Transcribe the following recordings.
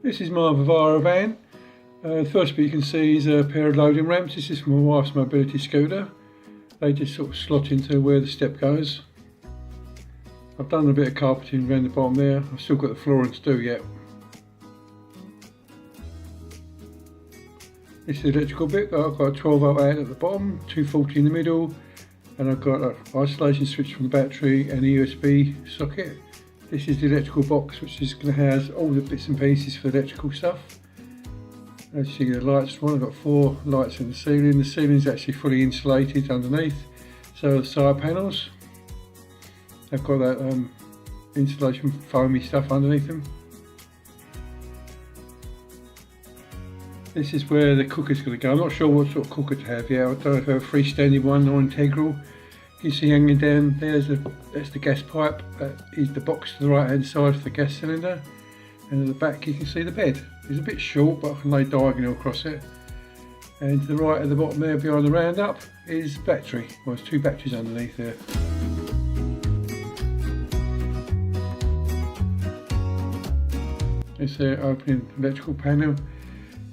This is my Vivaro van. The first bit you can see is a pair of loading ramps. This is for my wife's mobility scooter. They just sort of slot into where the step goes. I've done a bit of carpeting around the bottom there. I've still got the flooring to do yet. This is the electrical bit. I've got a 12 volt out at the bottom, 240 in the middle, and I've got an isolation switch from the battery and a USB socket. This is the electrical box, which is going to house all the bits and pieces for the electrical stuff. As you see, the lights on. I've got 4 lights in the ceiling. The ceiling is actually fully insulated underneath. So the side panels, they've got that insulation foamy stuff underneath them. This is where the cooker's going to go. I'm not sure what sort of cooker to have yet. I don't know if I have a freestanding one or integral. You can see hanging down there, that's the gas pipe. That is the box to the right hand side for the gas cylinder. And at the back you can see the bed. It's a bit short, but I can lay diagonal across it. And to the right at the bottom there, behind the roundup, is battery. Well, there's 2 batteries underneath there. It's the opening electrical panel.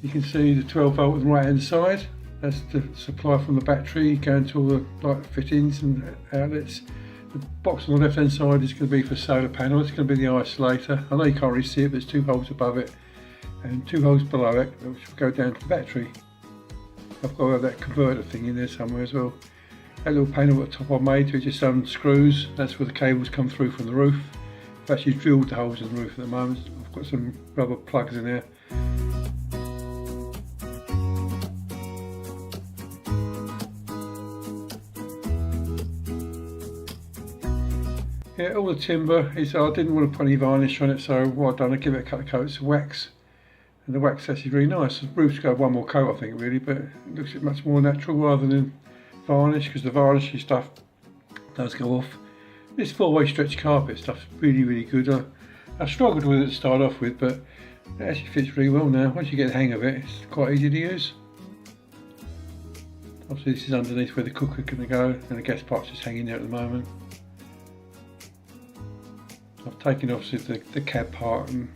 You can see the 12 volt on the right hand side. That's the supply from the battery going to all the light fittings and outlets. The box on the left hand side is going to be for solar panel. It's going to be the isolator. I know you can't really see it, but there's 2 holes above it and 2 holes below it, which will go down to the battery. I've got to have that converter thing in there somewhere as well. That little panel at the top I made, which just unscrews. That's where the cables come through from the roof. I've actually drilled the holes in the roof at the moment. I've got some rubber plugs in there. Yeah, all the timber is, I didn't want to put any varnish on it, so what I've done, I give it a couple of coats of wax. And the wax is actually really nice. The roof's got 1 more coat I think really, but it looks much more natural rather than varnish, because the varnishy stuff does go off. This 4-way stretch carpet stuff's really, really good. I struggled with it to start off with, but it actually fits really well now. Once you get the hang of it, it's quite easy to use. Obviously this is underneath where the cooker can go, and the gas pipe's just hanging there at the moment. I've taken obviously the cab part, and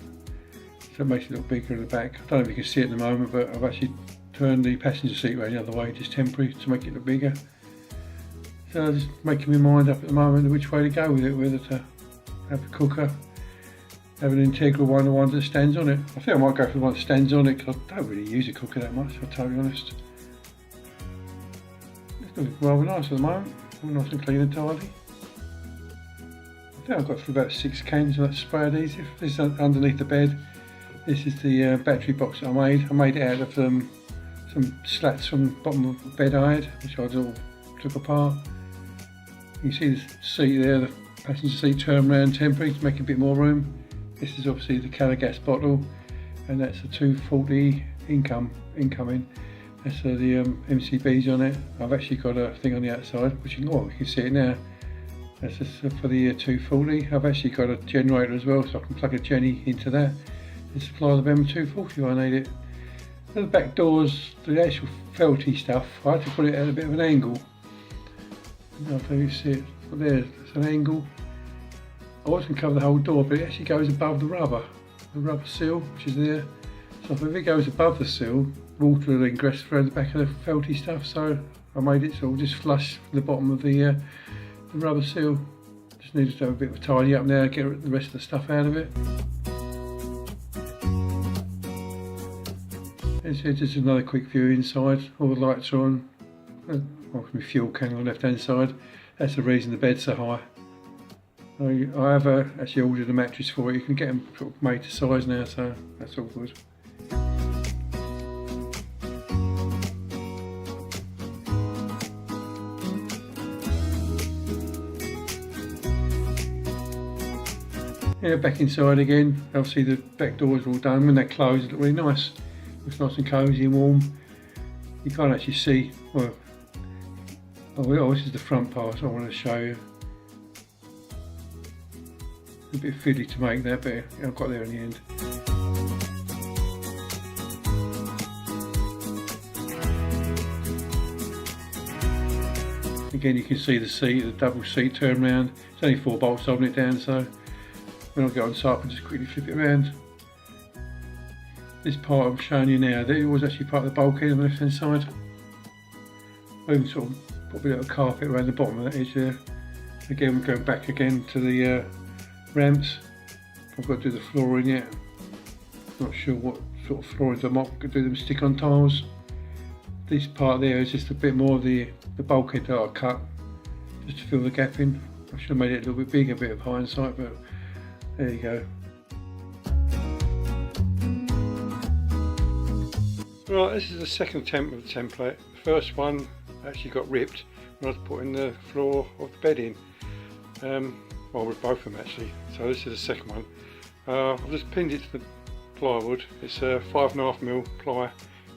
so it makes it look bigger in the back. I don't know if you can see it at the moment, but I've actually turned the passenger seat around the other way, just temporary, to make it look bigger. So I'm just making my mind up at the moment which way to go with it, whether to have a cooker, have an integral one, or one that stands on it. I think I might go for the one that stands on it, because I don't really use a cooker that much, if I'm totally honest. It's looking rather nice at the moment, all nice and clean and tidy. I think I've got through about 6 cans of that spray adhesive. This is underneath the bed. This is the battery box that I made. I made it out of some slats from the bottom of the bed I had, which I all took apart. You can see the seat there, the passenger seat turned around temporary to make a bit more room. This is obviously the colour gas bottle, and that's the 240 incoming. That's the MCBs on it. I've actually got a thing on the outside, which you can see it now. That's just for the 240. I've actually got a generator as well, so I can plug a Jenny into that and supply the M240 if I need it. At the back doors, the actual felty stuff, I had to put it at a bit of an angle. I don't know if you see it, but there's an angle. I was going to cover the whole door, but it actually goes above the rubber seal, which is there. So if it goes above the seal, water will ingress through the back of the felty stuff, so I made it so it'll just flush the bottom of the rubber seal. Just needed to have a bit of a tidy up now, get the rest of the stuff out of it. Here's just another quick view inside. All the lights are on. My fuel can on the left hand side. That's the reason the bed's so high. I have actually ordered a mattress for it. You can get them sort of made to size now, so that's all good. Yeah, back inside again. Obviously the back doors are all done. When they close, it looks really nice. Looks nice and cosy and warm. You can't actually see, well, oh, this is the front part I want to show you. A bit fiddly to make that, but I got there in the end. Again, you can see the seat, the double seat turn round. It's only 4 bolts holding it down, so when I go on site I can just quickly flip it around. this part I'm showing you now, that it was actually part of the bulkhead on the left hand side. I even sort of put a bit of carpet around the bottom of that edge there. Again, we're going back again to the ramps. I've got to do the flooring yet. Not sure what sort of flooring I might do them stick on tiles. This part there is just a bit more of the bulkhead that I cut, just to fill the gap in. I should have made it a little bit bigger, a bit of hindsight, but there you go. Right, this is the second attempt of the template. The first one actually got ripped when I was putting the floor of the bed in. Well, with both of them actually. So this is the second one. I've just pinned it to the plywood. It's a 5.5mm ply,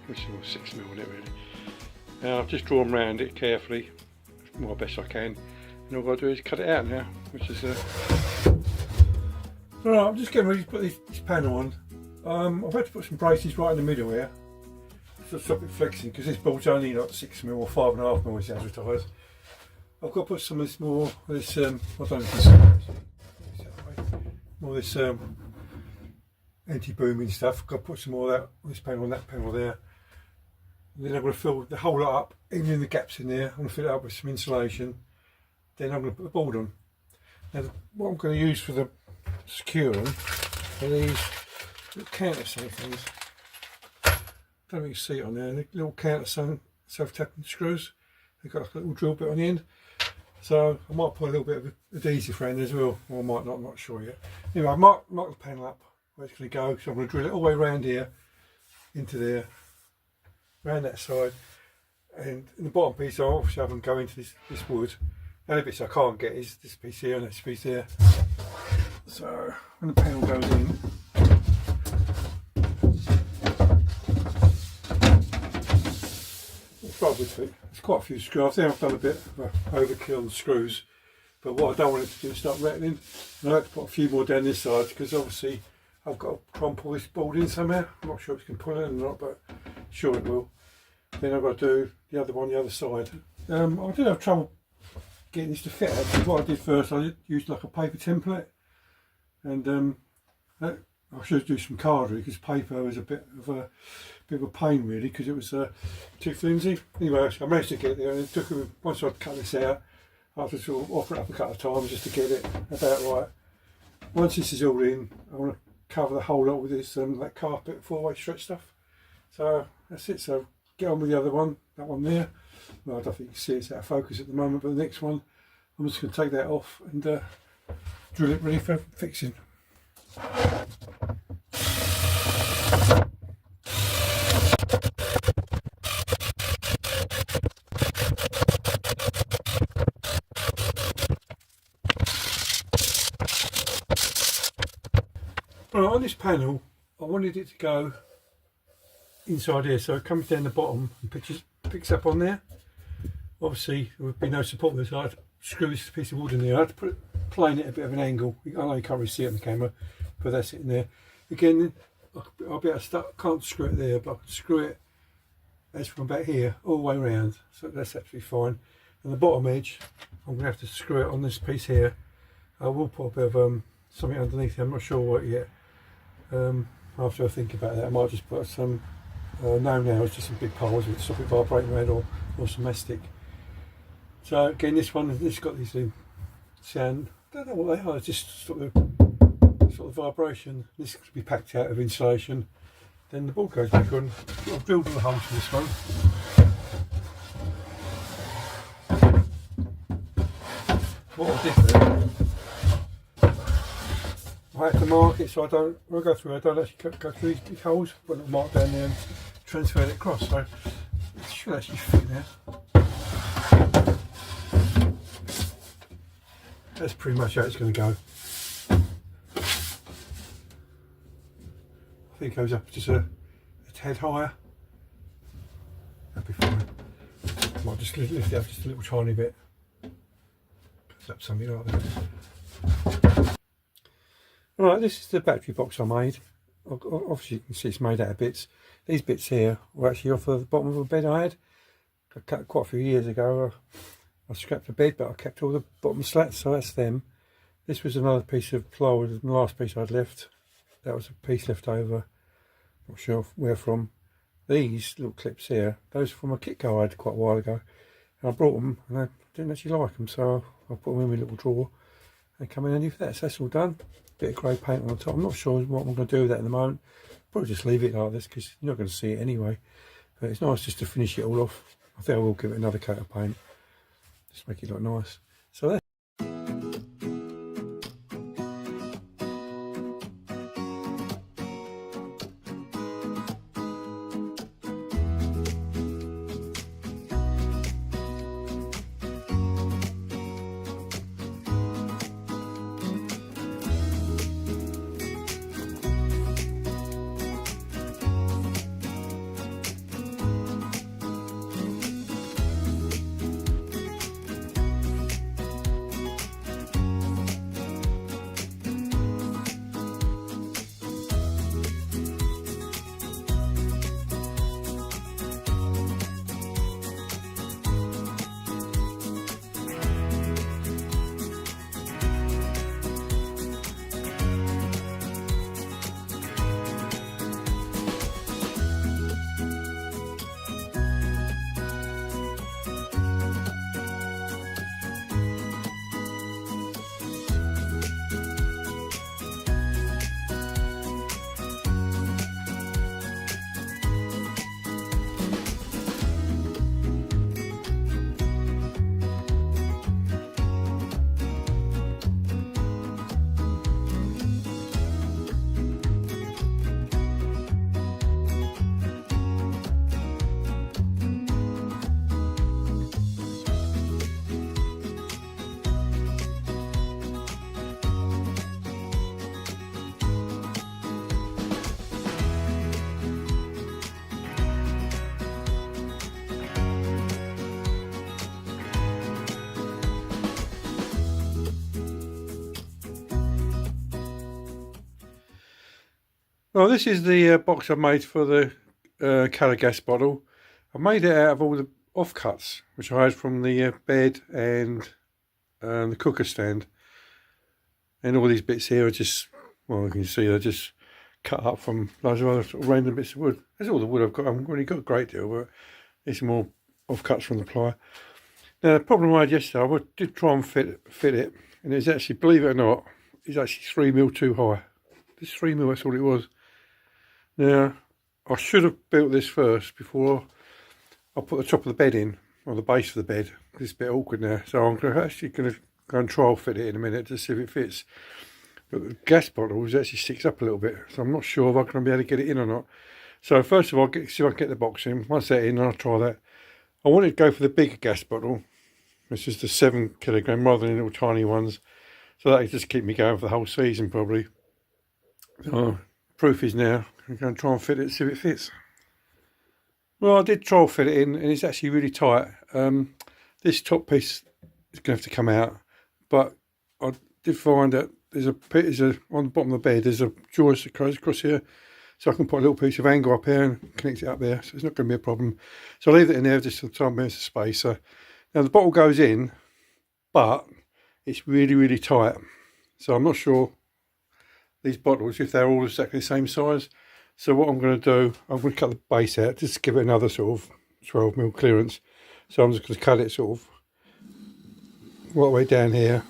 which is 6mm on it really. I've just drawn round it carefully, my best I can. And all I've got to do is cut it out now, which is Right, I'm just getting ready to put this panel on. I've had to put some braces right in the middle here to stop it flexing, because this board's only like 6mm or 5.5mm as advertised. I've got to put some of this more, this, I don't know if you can see, more this anti-booming stuff. I've got to put some more of that, this panel and that panel there. And then I'm going to fill the whole lot up, even in the gaps in there. I'm going to fill it up with some insulation. Then I'm going to put the board on. Now, what I'm going to use for the securing are these little countersunk things. I don't know if you can see it on there. The little countersunk self-tapping screws. They've got a little drill bit on the end. So I might put a little bit of adhesive around as well, or I might not, I'm not sure yet. Anyway, I might mark the panel up where it's going to go, so I'm going to drill it all the way around here, into there, around that side, and in the bottom piece I'll obviously have them go into this wood. The only bits I can't get is this piece here and this piece there. So when the panel goes in, there's quite a few screws. I think I've done a bit of overkill on screws, but what I don't want it to do is start rattling. And I have to put a few more down this side, because obviously I've got to try and pull this board in somehow. I'm not sure if it can pull it or not, but sure it will. Then I've got to do the other one, the other side. I did have trouble getting this to fit out. So what I did first, I used like a paper template, and I should do some cardgery, because paper was a bit of a pain really, because it was too flimsy. Anyway, I managed to get there, and it took me, once I'd cut this out, I had to sort of offer it up a couple of times just to get it about right. Once this is all in, I want to cover the whole lot with this that carpet 4-way stretch stuff. So that's it. So get on with the other one, that one there. Well, I don't think you can see it's out of focus at the moment, but the next one, I'm just going to take that off and drill it ready for fixing. Right, on this panel, I wanted it to go inside here, so it comes down the bottom and picks up on there. Obviously, there would be no support there, so I had to screw this piece of wood in there. I had to plane it a bit of an angle. I know you can't really see it on the camera, but that's it in there. Again, I'll be able to start, can't screw it there, but I can screw it as from about here all the way around, so that's absolutely fine. And the bottom edge, I'm going to have to screw it on this piece here. I will put a bit of something underneath here, I'm not sure what yet. After I think about that, I might just put some nails, just some big poles with stop it vibrating around, or some mastic. So again, this one, it's got these sound, I don't know what they are, it's just sort of vibration. This could be packed out of insulation. Then the board goes back on. I've drilled all the holes for this one. What I did there, I had to mark it so I don't, when I go through, I don't actually go through these big holes, but I'll mark down there and transfer it across, so it should actually fit there. That's pretty much how it's going to go. I think it goes up just a tad higher. That'll be fine. Might just lift it up just a little tiny bit. Goes up something like that. Right, this is the battery box I made. Obviously you can see it's made out of bits. These bits here were actually off the bottom of a bed I had. I cut quite a few years ago. I scrapped the bed, but I kept all the bottom slats, so that's them. This was another piece of plywood, the last piece I'd left. That was a piece left over. not sure where from. These little clips here, those are from a Kitco I had quite a while ago. And I brought them and I didn't actually like them, so I put them in my little drawer. They come in handy for that. So that's all done. Bit of grey paint on the top. I'm not sure what I'm going to do with that at the moment. Probably just leave it like this because you're not going to see it anyway. But it's nice just to finish it all off. I think I will give it another coat of paint. Just make it look nice. So that's well, this is the box I've made for the colour gas bottle. I made it out of all the offcuts which I had from the bed and the cooker stand, and all these bits here are just, well, you can see they're just cut up from loads of other sort of random bits of wood. That's all the wood I've got. I haven't really got a great deal, but it's more offcuts from the ply. Now the problem I had yesterday, I did try and fit it, and it's actually, believe it or not, it's actually 3mm too high. Just 3mm, that's all it was. Now, I should have built this first before I put the top of the bed in, or the base of the bed. It's a bit awkward now, so I'm actually going to go and trial fit it in a minute to see if it fits. But the gas bottle actually sticks up a little bit, so I'm not sure if I'm going to be able to get it in or not. So first of all, see if I can get the box in. Once that's in, I'll try that. I wanted to go for the bigger gas bottle, which is the 7kg rather than the little tiny ones. So that will just keep me going for the whole season probably. So, proof is now, I'm going to try and fit it, see if it fits. Well, I did trial fit it in, and it's actually really tight. This top piece is going to have to come out, but I did find that there's a on the bottom of the bed, there's a joist that goes across here, so I can put a little piece of angle up here and connect it up there, so it's not going to be a problem. So I'll leave it in there just for the time there's space. So now the bottle goes in, but it's really, really tight. So I'm not sure these bottles, if they're all exactly the same size. So what I'm going to do, I'm going to cut the base out just to give it another sort of 12mm clearance. So I'm just going to cut it sort of right way down here,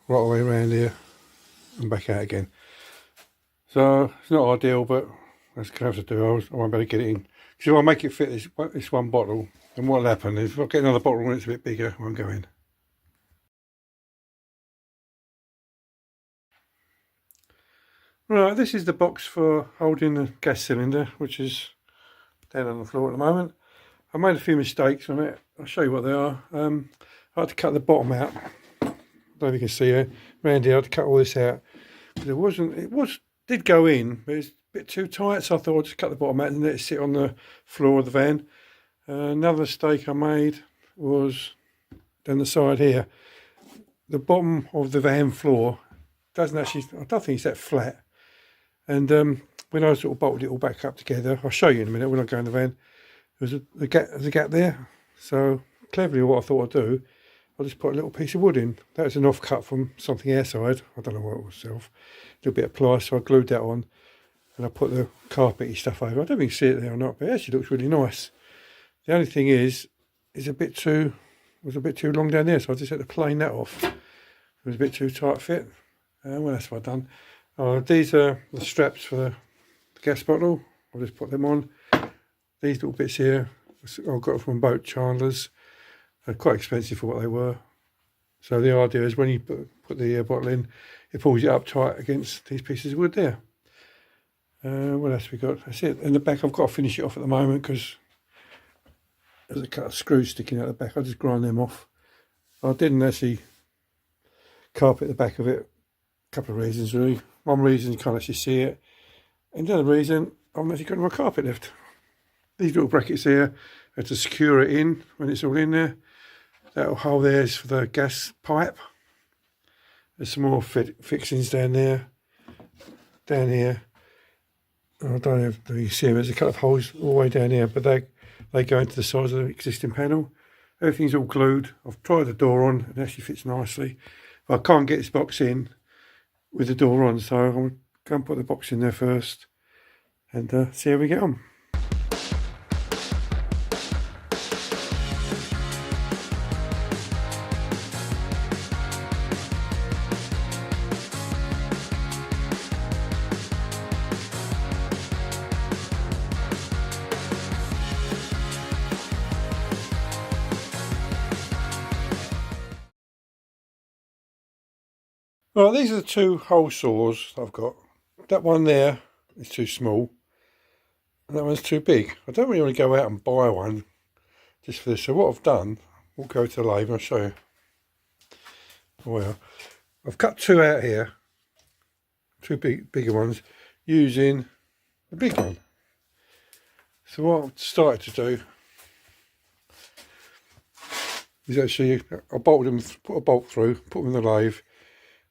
right way around here, and back out again. So it's not ideal, but that's going to have to do. I won't be able to get it in. Because if I make it fit this one bottle, then what will happen is if I get another bottle and it's a bit bigger, it won't go in. Right, this is the box for holding the gas cylinder, which is down on the floor at the moment. I made a few mistakes on it. I'll show you what they are. I had to cut the bottom out. I don't know if you can see it. Around here, I had to cut all this out. It did go in, but it's a bit too tight, so I thought I'd just cut the bottom out and let it sit on the floor of the van. Another mistake I made was down the side here. The bottom of the van floor doesn't actually, I don't think it's that flat. And when I sort of bolted it all back up together, I'll show you in a minute when I go in the van, there's a gap there. So cleverly what I thought I'd do, I'll just put a little piece of wood in. That was an offcut from something outside. I don't know what it was, a little bit of ply, so I glued that on. and I put the carpety stuff over. I don't know if you can see it there or not, but it actually looks really nice. The only thing is, it's a bit too long down there, so I just had to plane that off. It was a bit too tight fit. What else have I done? These are the straps for the gas bottle. I'll just put them on. These little bits here, I got from boat chandlers. They're quite expensive for what they were. So the idea is when you put the bottle in, it pulls it up tight against these pieces of wood there. What else we got? That's it. In the back, I've got to finish it off at the moment because there's a couple of screws sticking out the back. I'll just grind them off. I didn't actually carpet the back of it. A couple of reasons really. One reason you can't actually see it. And the other reason, I've actually got my carpet left. These little brackets here are to secure it in when it's all in there. That little hole there is for the gas pipe. There's some more fixings down there. Down here. I don't know if you can see them. There's a couple of holes all the way down here, but they go into the sides of the existing panel. Everything's all glued. I've tried the door on, and it actually fits nicely. But I can't get this box in with the door on, so I'm going to put the box in there first and see how we get on. Right, these are the two hole saws I've got. That one there is too small, and that one's too big. I don't really want to go out and buy one just for this. So what I've done, we'll go to the lathe and I'll show you. Well, I've cut two out here, two bigger ones, using the big one. So what I've started to do is actually, I bolted them, put a bolt through, put them in the lathe,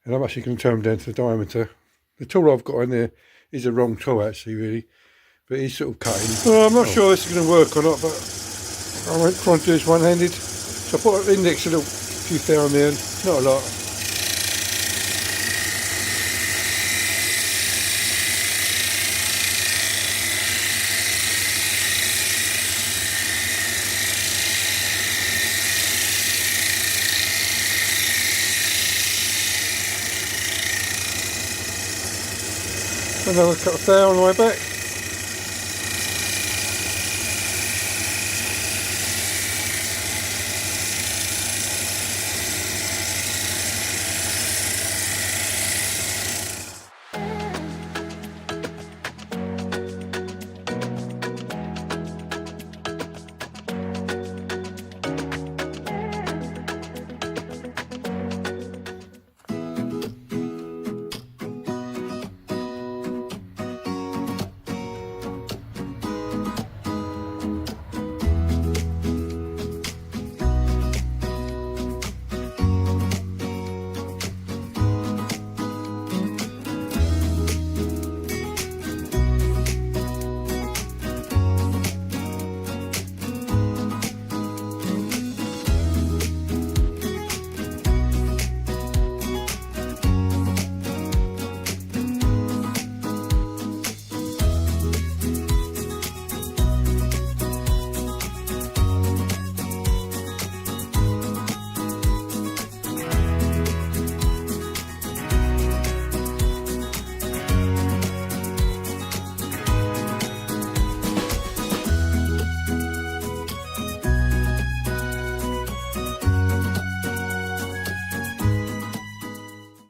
and I'm actually going to turn them down to the diameter. The tool I've got in there is the wrong tool actually really, but he's sort of cutting. Well, I'm not sure this is going to work or not, but I won't try and do this one-handed. So I put an index a little few down there, not a lot. Another cut down on the way back.